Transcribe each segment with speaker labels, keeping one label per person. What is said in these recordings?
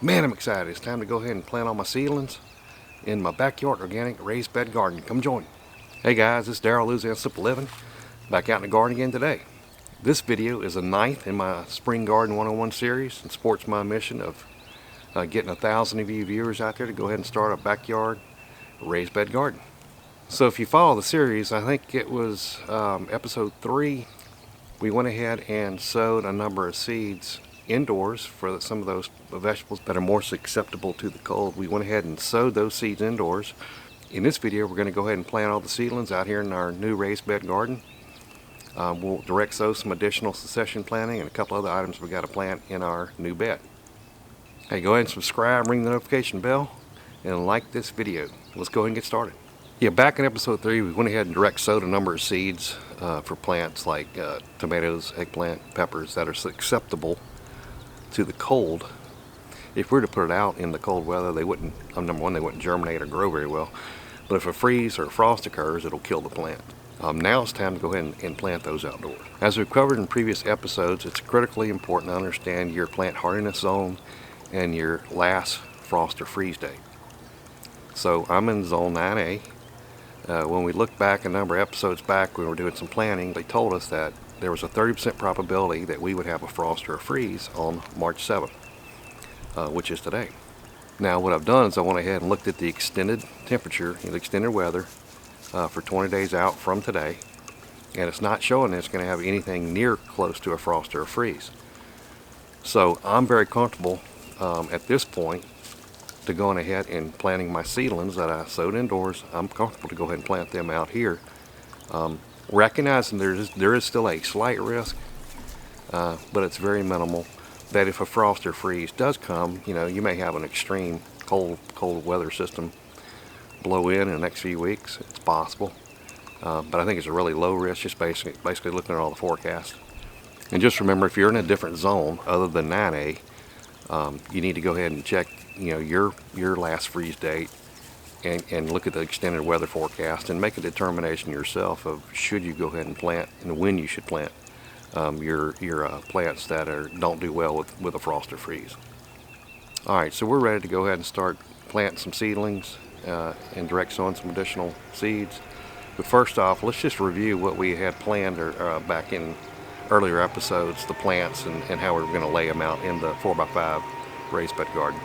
Speaker 1: Man, I'm excited. It's time to go ahead and plant all my seedlings in my backyard organic raised bed garden. Come join. Hey guys, this is Daryl, Louisiana Simple Living, back out in the garden again today. This video is the 9th in my Spring Garden 101 series and supports my mission of getting 1,000 of you viewers out there to go ahead and start a backyard raised bed garden. So if you follow the series, I think it was episode 3, we went ahead and sowed a number of seeds indoors for some of those vegetables that are more susceptible to the cold. We went ahead and sowed those seeds indoors. In this video, we're going to go ahead and plant all the seedlings out here in our new raised bed garden. We'll direct sow some additional succession planting and a couple other items we got to plant in our new bed. Hey, go ahead and subscribe, ring the notification bell, and like this video. Let's go ahead and get started. Yeah, back in episode 3, we went ahead and direct sowed a number of seeds for plants like tomatoes, eggplant, peppers that are susceptible to the cold. If we were to put it out in the cold weather, they wouldn't, number one, they wouldn't germinate or grow very well. But if a freeze or a frost occurs, it'll kill the plant. Now it's time to go ahead and plant those outdoors. As we've covered in previous episodes, it's critically important to understand your plant hardiness zone and your last frost or freeze date. So I'm in zone 9A. When we looked back a number of episodes back when we were doing some planting, they told us that there was a 30% probability that we would have a frost or a freeze on March 7th, which is today. Now what I've done is I went ahead and looked at the extended temperature, the extended weather for 20 days out from today, and it's not showing that it's going to have anything near close to a frost or a freeze. So I'm very comfortable at this point to going ahead and planting my seedlings that I sowed indoors. I'm comfortable to go ahead and plant them out here. Recognizing there is still a slight risk, but it's very minimal, that if a frost or freeze does come, you may have an extreme cold weather system blow in the next few weeks. It's possible, but I think it's a really low risk, just basically looking at all the forecasts. And just remember, if you're in a different zone other than 9A, you need to go ahead and check your last freeze date and look at the extended weather forecast and make a determination yourself of should you go ahead and plant and when you should plant your plants that don't do well with a frost or freeze. Alright, so we're ready to go ahead and start planting some seedlings and direct sowing some additional seeds. But first off, let's just review what we had planned back in earlier episodes, the plants and how we were going to lay them out in the 4x5 raised bed garden.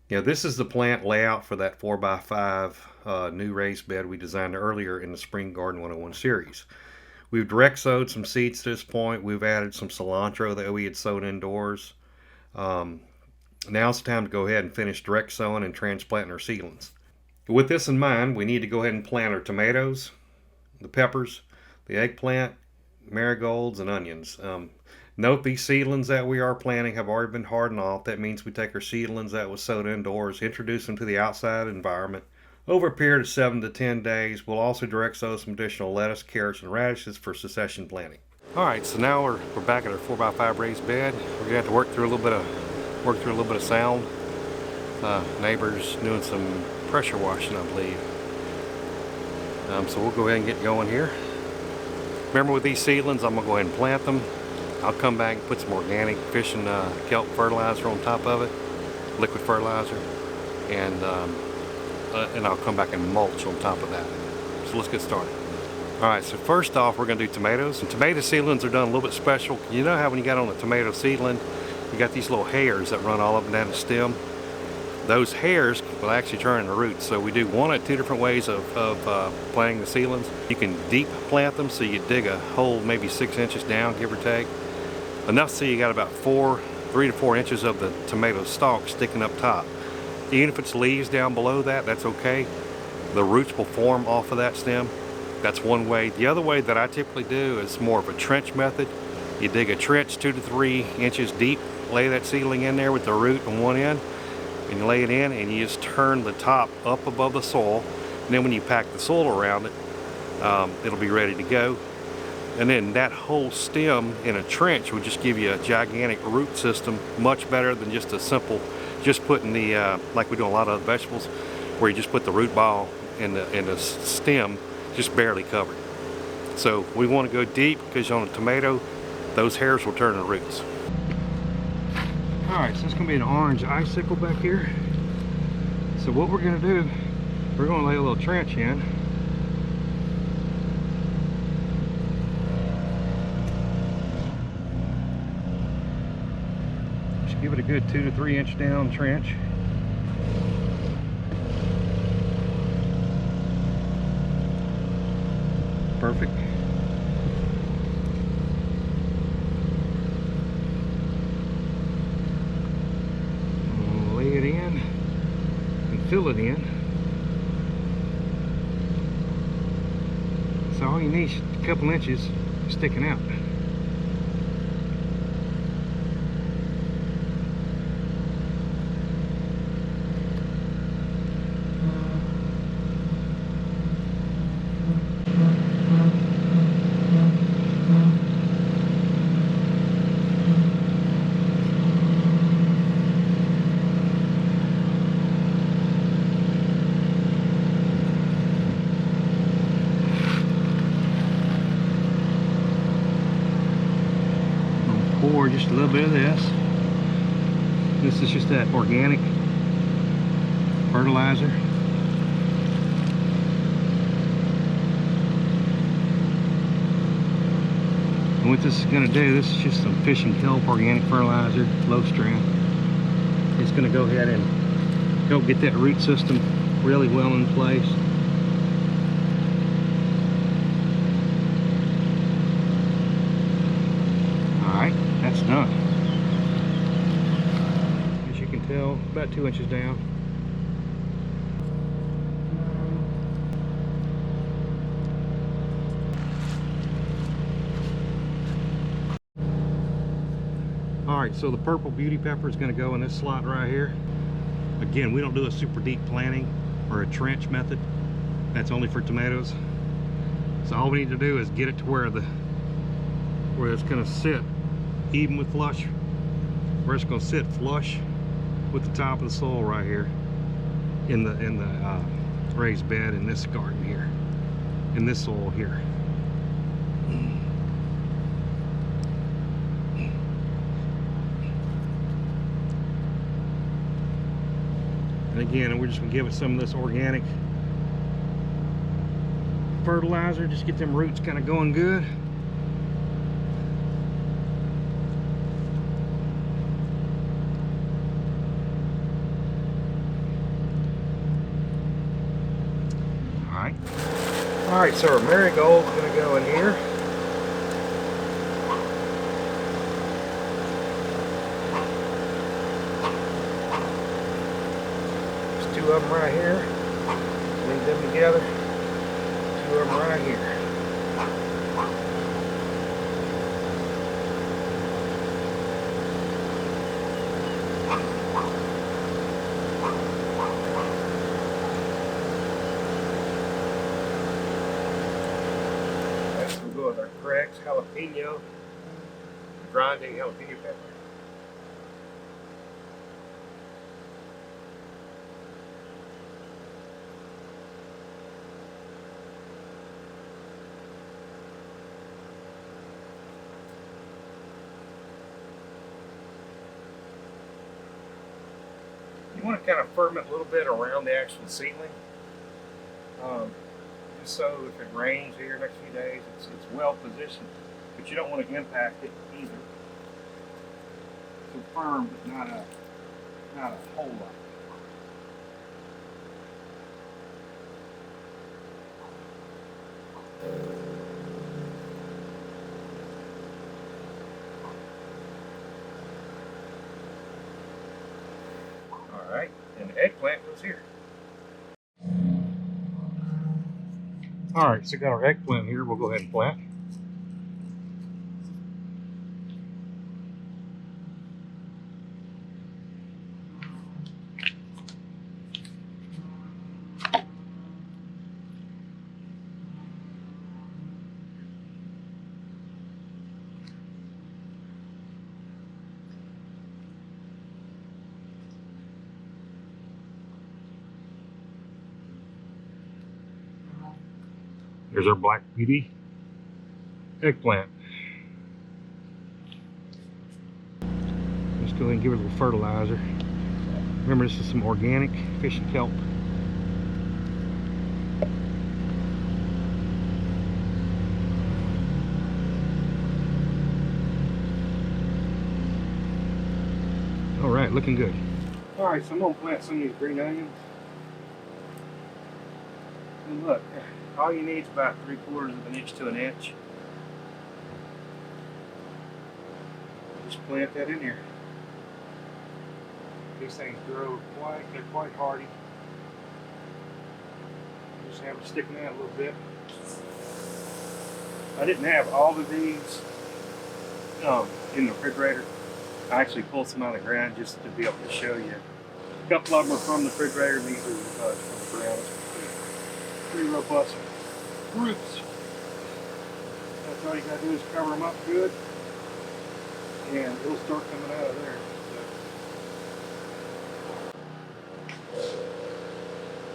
Speaker 1: This is the plant layout for that 4x5 new raised bed we designed earlier in the Spring Garden 101 series. We've direct sowed some seeds to this point. We've added some cilantro that we had sowed indoors. Now it's time to go ahead and finish direct sowing and transplanting our seedlings. With this in mind, we need to go ahead and plant our tomatoes, the peppers, the eggplant, marigolds, and onions. Note these seedlings that we are planting have already been hardened off. That means we take our seedlings that was sowed indoors, introduce them to the outside environment. Over a period of 7 to 10 days, we'll also direct sow some additional lettuce, carrots, and radishes for succession planting. Alright, so now we're back at our 4x5 raised bed. We're going to have to work through a little bit of sound. Neighbors doing some pressure washing, I believe. So we'll go ahead and get going here. Remember, with these seedlings, I'm going to go ahead and plant them. I'll come back and put some organic fish and kelp fertilizer on top of it, liquid fertilizer, and I'll come back and mulch on top of that. So let's get started. Alright, so first off, we're going to do tomatoes. And tomato seedlings are done a little bit special. You know how when you got on a tomato seedling, you got these little hairs that run all up and down the stem? Those hairs will actually turn into roots. So we do one of two different ways of planting the seedlings. You can deep plant them, so you dig a hole maybe 6 inches down, give or take. Enough so you got about 3 to 4 inches of the tomato stalk sticking up top. Even if it's leaves down below that, that's okay. The roots will form off of that stem. That's one way. The other way that I typically do is more of a trench method. You dig a trench 2 to 3 inches deep, lay that seedling in there with the root on one end, and you lay it in, and you just turn the top up above the soil. And then when you pack the soil around it, it'll be ready to go. And then that whole stem in a trench would just give you a gigantic root system, much better than just a simple, just putting the, like we do a lot of other vegetables, where you just put the root ball in the stem, just barely covered. So we want to go deep because on a tomato, those hairs will turn to roots. Alright, so it's going to be an orange icicle back here. So what we're going to do, we're going to lay a little trench in. Just give it a good 2 to 3 inch down trench. Perfect. Lay it in and fill it in. So all you need is a couple inches sticking out. Pour just a little bit of this. This is just that organic fertilizer. And what this is going to do, this is just some fish and kelp organic fertilizer, low strand. It's going to go ahead and help get that root system really well in place. Alright, that's done. As you can tell, about 2 inches down. Alright, so the purple beauty pepper is going to go in this slot right here. Again, we don't do a super deep planting or a trench method. That's only for tomatoes. So all we need to do is get it to where it's going to sit even with flush, where it's going to sit flush with the top of the soil right here in the raised bed in this garden here, in this soil here. And again, we're just going to give it some of this organic fertilizer, just get them roots kind of going good. Alright, so our marigold is going to go in here. There's 2 of them right here. Link them together. 2 of them right here. We'll go with our Craig's jalapeno, Grande jalapeno pepper. You want to kind of ferment a little bit around the actual seedling. Just so if it rains here next few days, it's well positioned, but you don't want to impact it either. So firm, but not a whole lot. All right, and the eggplant goes here. Alright, so we got our eggplant here. We'll go ahead and plant. Here's our black beauty eggplant. Just go ahead and give it a little fertilizer. Remember, this is some organic fish and kelp. All right, looking good. All right, so I'm gonna plant some of these green onions. And look, all you need is about 3/4 of an inch to an inch. Just plant that in here. These things grow they're quite hardy. Just have them sticking out a little bit. I didn't have all of these in the refrigerator. I actually pulled some out of the ground just to be able to show you. A couple of them are from the refrigerator, and these are from the ground. Pretty robust roots. That's all you gotta do is cover them up good, and it'll start coming out of there.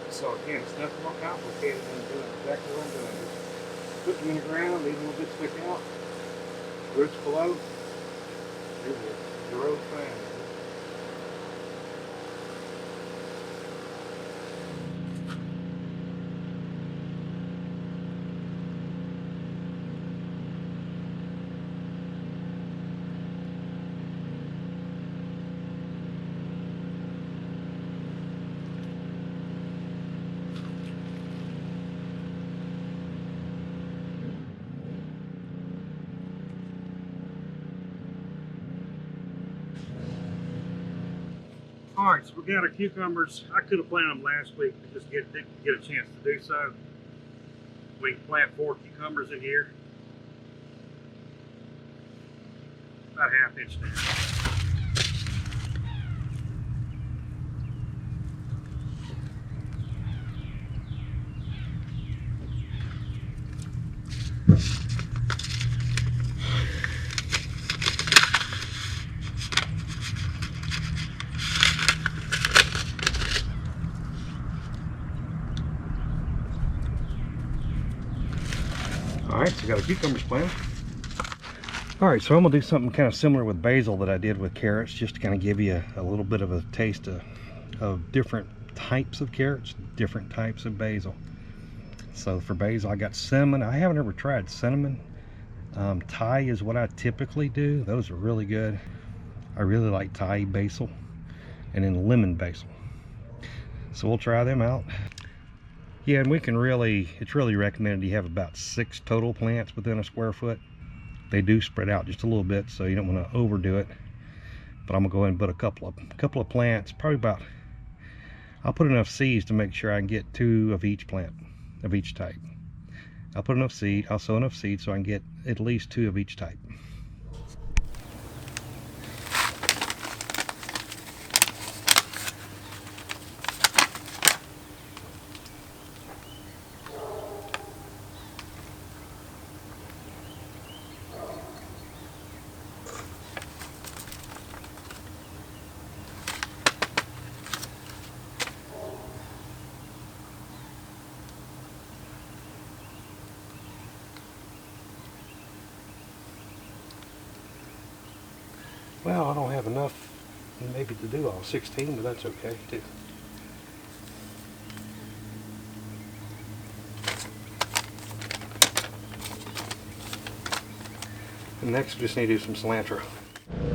Speaker 1: So again, it's nothing more complicated than doing exactly what I'm doing. Just put them in the ground, leave them a little bit stick out. Roots below. They will grow fine. All right, so we got our cucumbers. I could have planted them last week, but just didn't get a chance to do so. We can plant 4 cucumbers in here. About a 1/2 inch down. Alright, so I got a cucumbers planted. Alright, so I'm going to do something kind of similar with basil that I did with carrots, just to kind of give you a little bit of a taste of different types of carrots, different types of basil. So for basil, I got cinnamon. I haven't ever tried cinnamon. Thai is what I typically do. Those are really good. I really like Thai basil, and then lemon basil. So we'll try them out. Yeah, and it's really recommended you have about 6 total plants within a square foot. They do spread out just a little bit, so you don't want to overdo it. But I'm gonna go ahead and put a couple of plants, probably about, I'll put enough seeds to make sure I can get 2 of each plant, of each type. I'll put enough seed, I'll sow enough seed so I can get at least 2 of each type. Well, I don't have enough maybe to do all 16, but that's okay too. And next we just need to do some cilantro.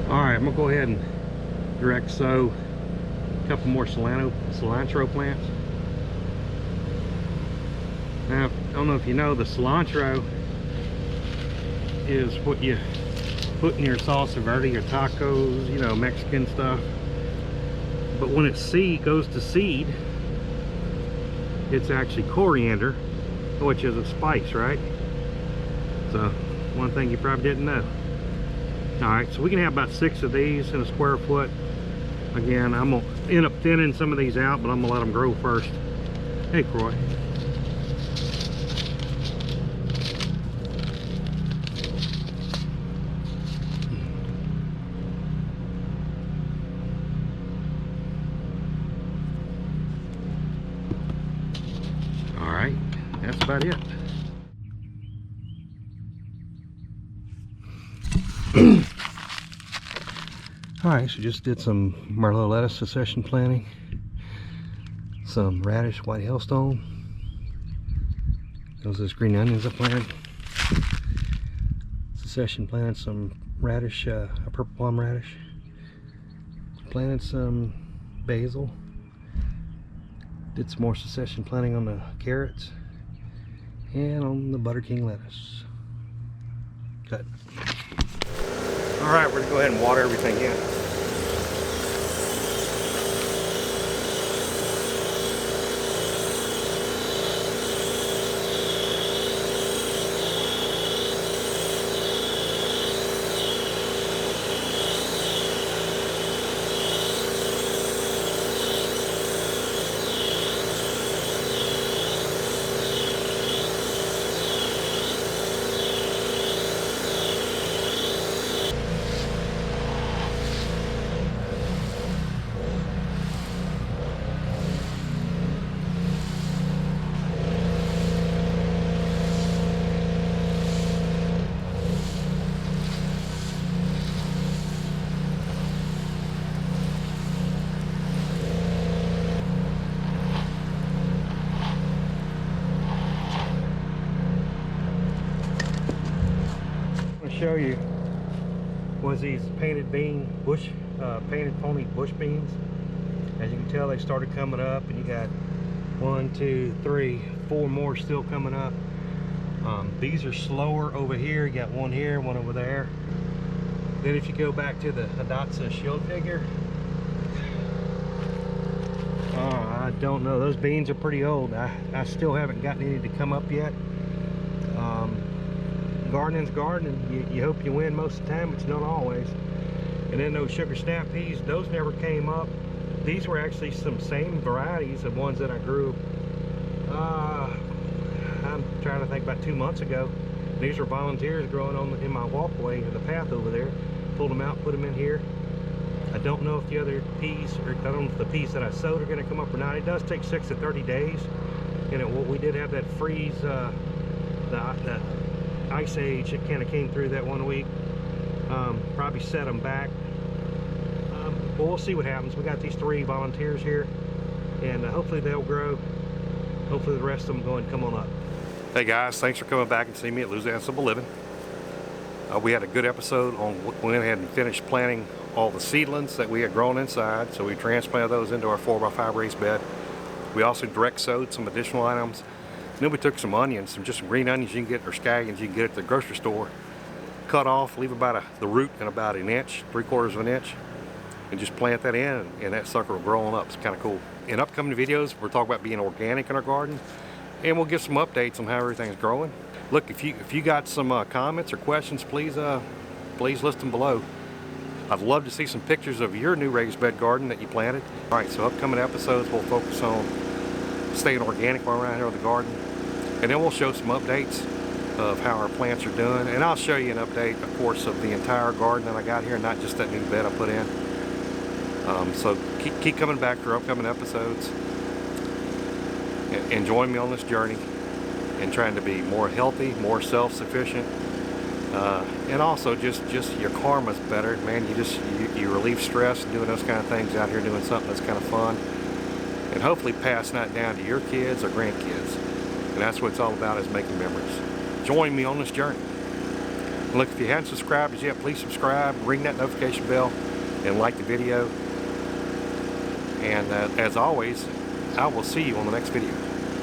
Speaker 1: Alright, I'm going to go ahead and direct sow a couple more cilantro plants. Now, I don't know if you know, the cilantro is what you put in your salsa verde, your tacos, you know, Mexican stuff. But when it's goes to seed, it's actually coriander, which is a spice, right? So, one thing you probably didn't know. Alright, so we can have about 6 of these in a square foot. Again, I'm going to end up thinning some of these out, but I'm going to let them grow first. Hey, Croy. Alright, that's about it. Alright, so just did some Merlot lettuce succession planting, some radish white hailstone. Those green onions I planted. Succession planted some radish, a purple plum radish. Planted some basil. Did some more succession planting on the carrots and on the Butter King lettuce. Cut. Alright, we're going to go ahead and water everything in. Show you was these painted pony bush beans. As you can tell, they started coming up, and you got 1, 2, 3, 4 more still coming up. These are slower over here. You got one here, one over there. Then if you go back to the Hidatsa shield figure, I don't know, those beans are pretty old. I still haven't gotten any to come up yet. Gardening's gardening. You hope you win most of the time, but you don't always. And then those sugar snap peas, those never came up. These were actually some same varieties of ones that I grew, I'm trying to think, about 2 months ago. These were volunteers growing in my walkway in the path over there. Pulled them out, put them in here. I don't know if the other peas, or I don't know if the peas that I sowed are going to come up or not. It does take 6 to 30 days. And we did have that freeze, the ice age that kind of came through that 1 week. Probably set them back, but we'll see what happens. We got these 3 volunteers here, and hopefully they'll grow. Hopefully the rest of them go and come on up. Hey guys, thanks for coming back and seeing me at Louisiana Simple Living. We had a good episode on, we went ahead and finished planting all the seedlings that we had grown inside, so we transplanted those into our 4x5 raised bed. We also direct sowed some additional items. Then we took some onions, just some green onions you can get, or scallions you can get at the grocery store. Cut off, leave about the root in about 1 inch, 3/4 of an inch, and just plant that in, and that sucker will grow on up. It's kind of cool. In upcoming videos, we'll talk about being organic in our garden, and we'll give some updates on how everything's growing. Look, if you got some comments or questions, please list them below. I'd love to see some pictures of your new raised bed garden that you planted. All right, so upcoming episodes, we'll focus on staying organic while we're around here with the garden. And then we'll show some updates of how our plants are doing. And I'll show you an update, of course, of the entire garden that I got here, not just that new bed I put in. So keep coming back for upcoming episodes. And join me on this journey in trying to be more healthy, more self-sufficient. And also just your karma's better, man. You relieve stress doing those kind of things out here, doing something that's kind of fun. And hopefully passing that down to your kids or grandkids. And that's what it's all about, is making memories. Join me on this journey. And look, if you haven't subscribed as yet, please subscribe, ring that notification bell, and like the video. And as always, I will see you on the next video.